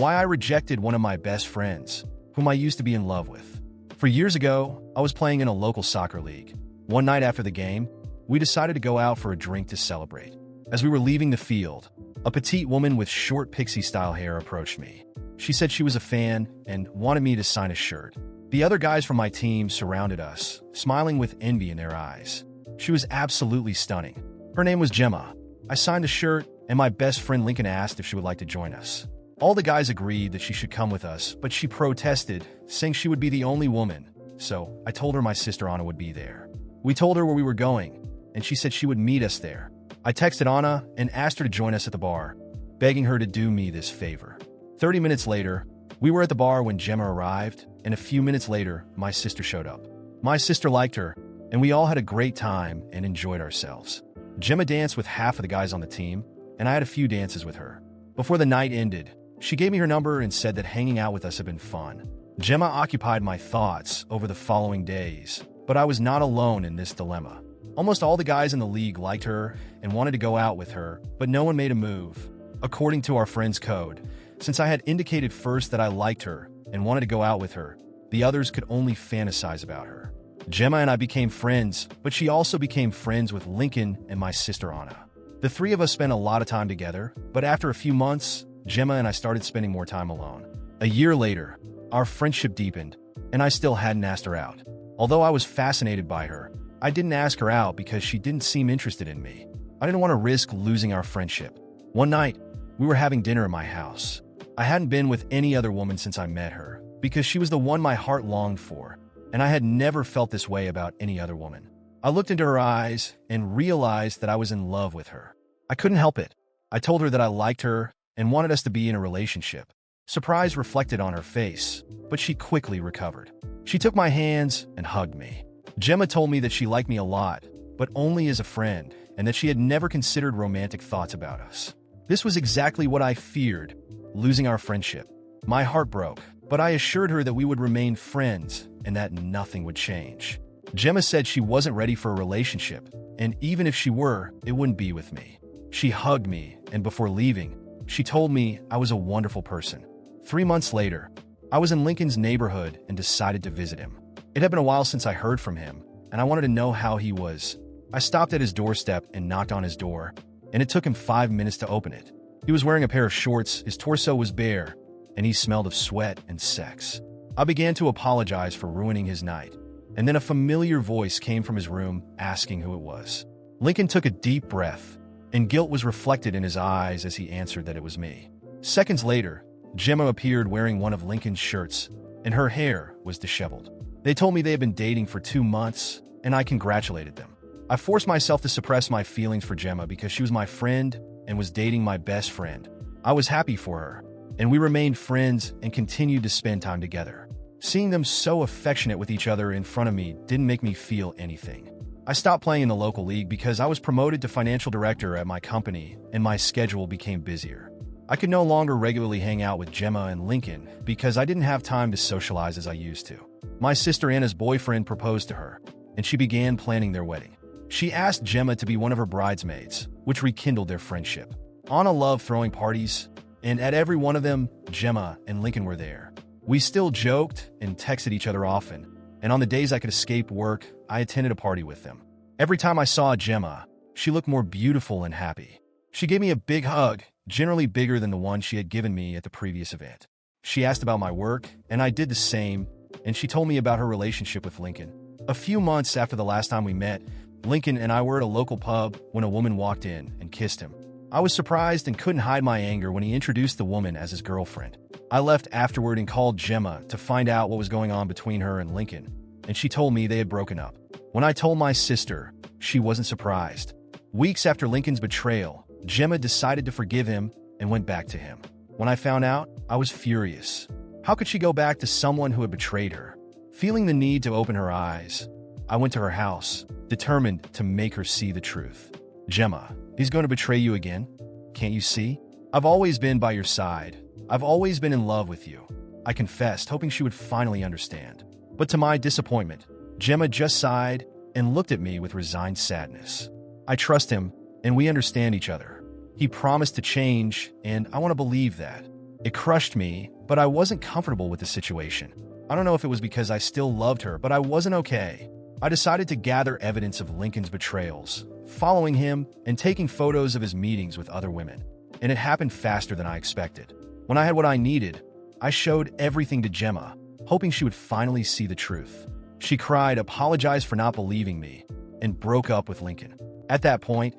why I rejected one of my best friends, whom I used to be in love with. For years ago, I was playing in a local soccer league. One night after the game, we decided to go out for a drink to celebrate. As we were leaving the field, a petite woman with short pixie-style hair approached me. She said she was a fan and wanted me to sign a shirt. The other guys from my team surrounded us, smiling with envy in their eyes. She was absolutely stunning. Her name was Gemma. I signed the shirt, and my best friend Lincoln asked if she would like to join us. All the guys agreed that she should come with us, but she protested, saying she would be the only woman. So I told her my sister Anna would be there. We told her where we were going, and she said she would meet us there. I texted Anna and asked her to join us at the bar, begging her to do me this favor. 30 minutes later, we were at the bar when Gemma arrived, and a few minutes later, my sister showed up. My sister liked her, and we all had a great time and enjoyed ourselves. Gemma danced with half of the guys on the team, and I had a few dances with her. Before the night ended, she gave me her number and said that hanging out with us had been fun. Gemma occupied my thoughts over the following days, but I was not alone in this dilemma. Almost all the guys in the league liked her and wanted to go out with her, but no one made a move. According to our friend's code, since I had indicated first that I liked her and wanted to go out with her, the others could only fantasize about her. Gemma and I became friends, but she also became friends with Lincoln and my sister Anna. The three of us spent a lot of time together, but after a few months, Gemma and I started spending more time alone. A year later, our friendship deepened, and I still hadn't asked her out. Although I was fascinated by her, I didn't ask her out because she didn't seem interested in me. I didn't want to risk losing our friendship. One night, we were having dinner at my house. I hadn't been with any other woman since I met her, because she was the one my heart longed for, and I had never felt this way about any other woman. I looked into her eyes and realized that I was in love with her. I couldn't help it. I told her that I liked her and wanted us to be in a relationship. Surprise reflected on her face, but she quickly recovered. She took my hands and hugged me. Gemma told me that she liked me a lot, but only as a friend, and that she had never considered romantic thoughts about us. This was exactly what I feared, losing our friendship. My heart broke, but I assured her that we would remain friends and that nothing would change. Gemma said she wasn't ready for a relationship, and even if she were, it wouldn't be with me. She hugged me, and before leaving, she told me I was a wonderful person. 3 months later, I was in Lincoln's neighborhood and decided to visit him. It had been a while since I heard from him, and I wanted to know how he was. I stopped at his doorstep and knocked on his door, and it took him 5 minutes to open it. He was wearing a pair of shorts, his torso was bare, and he smelled of sweat and sex. I began to apologize for ruining his night, and then a familiar voice came from his room asking who it was. Lincoln took a deep breath, and guilt was reflected in his eyes as he answered that it was me. Seconds later, Gemma appeared wearing one of Lincoln's shirts, and her hair was disheveled. They told me they had been dating for 2 months, and I congratulated them. I forced myself to suppress my feelings for Gemma because she was my friend and was dating my best friend. I was happy for her, and we remained friends and continued to spend time together. Seeing them so affectionate with each other in front of me didn't make me feel anything. I stopped playing in the local league because I was promoted to financial director at my company, and my schedule became busier. I could no longer regularly hang out with Gemma and Lincoln because I didn't have time to socialize as I used to. My sister Anna's boyfriend proposed to her, and she began planning their wedding. She asked Gemma to be one of her bridesmaids, which rekindled their friendship. Anna loved throwing parties, and at every one of them, Gemma and Lincoln were there. We still joked and texted each other often, and on the days I could escape work, I attended a party with them. Every time I saw Gemma, she looked more beautiful and happy. She gave me a big hug, generally bigger than the one she had given me at the previous event. She asked about my work, and I did the same, and she told me about her relationship with Lincoln. A few months after the last time we met, Lincoln and I were at a local pub when a woman walked in and kissed him. I was surprised and couldn't hide my anger when he introduced the woman as his girlfriend. I left afterward and called Gemma to find out what was going on between her and Lincoln, and she told me they had broken up. When I told my sister, she wasn't surprised. Weeks after Lincoln's betrayal, Gemma decided to forgive him and went back to him. When I found out, I was furious. How could she go back to someone who had betrayed her? Feeling the need to open her eyes, I went to her house, determined to make her see the truth. Gemma, he's going to betray you again? Can't you see? I've always been by your side. I've always been in love with you. I confessed, hoping she would finally understand. But to my disappointment, Gemma just sighed and looked at me with resigned sadness. I trust him, and we understand each other. He promised to change, and I want to believe that. It crushed me, but I wasn't comfortable with the situation. I don't know if it was because I still loved her, but I wasn't okay. I decided to gather evidence of Lincoln's betrayals, following him and taking photos of his meetings with other women. And it happened faster than I expected. When I had what I needed, I showed everything to Gemma, hoping she would finally see the truth. She cried, apologized for not believing me, and broke up with Lincoln. At that point,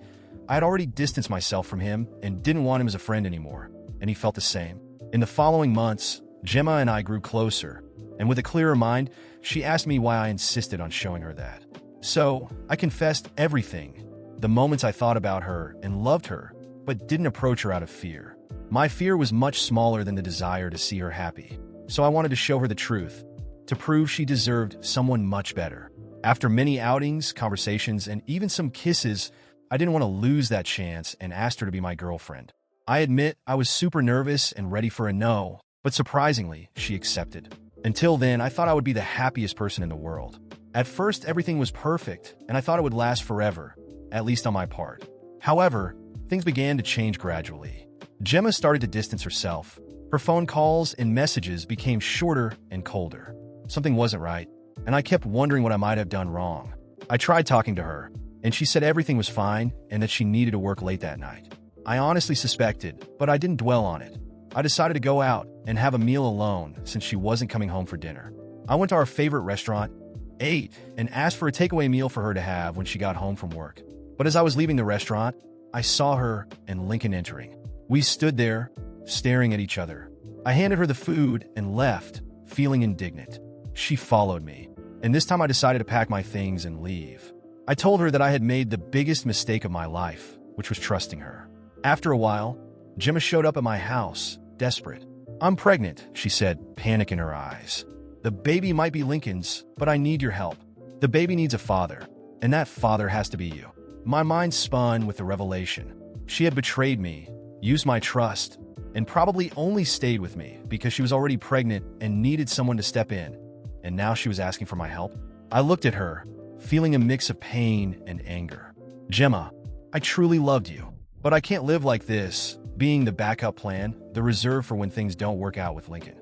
I had already distanced myself from him and didn't want him as a friend anymore, and he felt the same. In the following months, Gemma and I grew closer, and with a clearer mind, she asked me why I insisted on showing her that. So, I confessed everything, the moments I thought about her and loved her, but didn't approach her out of fear. My fear was much smaller than the desire to see her happy, so I wanted to show her the truth, to prove she deserved someone much better. After many outings, conversations, and even some kisses, I didn't want to lose that chance and asked her to be my girlfriend. I admit I was super nervous and ready for a no, but surprisingly, she accepted. Until then, I thought I would be the happiest person in the world. At first, everything was perfect, and I thought it would last forever, at least on my part. However, things began to change gradually. Gemma started to distance herself. Her phone calls and messages became shorter and colder. Something wasn't right, and I kept wondering what I might have done wrong. I tried talking to her, and she said everything was fine and that she needed to work late that night. I honestly suspected, but I didn't dwell on it. I decided to go out and have a meal alone since she wasn't coming home for dinner. I went to our favorite restaurant, ate, and asked for a takeaway meal for her to have when she got home from work. But as I was leaving the restaurant, I saw her and Lincoln entering. We stood there, staring at each other. I handed her the food and left, feeling indignant. She followed me, and this time I decided to pack my things and leave. I told her that I had made the biggest mistake of my life, which was trusting her. After a while, Gemma showed up at my house, desperate. "I'm pregnant," she said, panic in her eyes. "The baby might be Lincoln's, but I need your help. The baby needs a father, and that father has to be you." My mind spun with the revelation. She had betrayed me, used my trust, and probably only stayed with me because she was already pregnant and needed someone to step in. And now she was asking for my help? I looked at her, feeling a mix of pain and anger. "Gemma, I truly loved you, but I can't live like this, being the backup plan, the reserve for when things don't work out with Lincoln."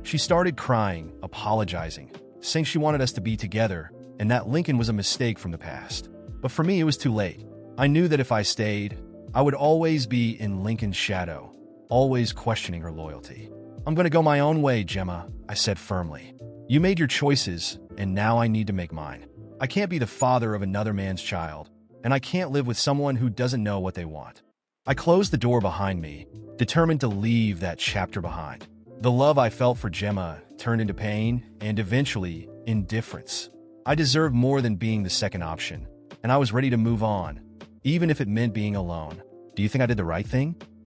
She started crying, apologizing, saying she wanted us to be together and that Lincoln was a mistake from the past. But for me, it was too late. I knew that if I stayed, I would always be in Lincoln's shadow, always questioning her loyalty. "I'm going to go my own way, Gemma," I said firmly. "You made your choices, and now I need to make mine. I can't be the father of another man's child, and I can't live with someone who doesn't know what they want." I closed the door behind me, determined to leave that chapter behind. The love I felt for Gemma turned into pain and eventually indifference. I deserved more than being the second option, and I was ready to move on, even if it meant being alone. Do you think I did the right thing?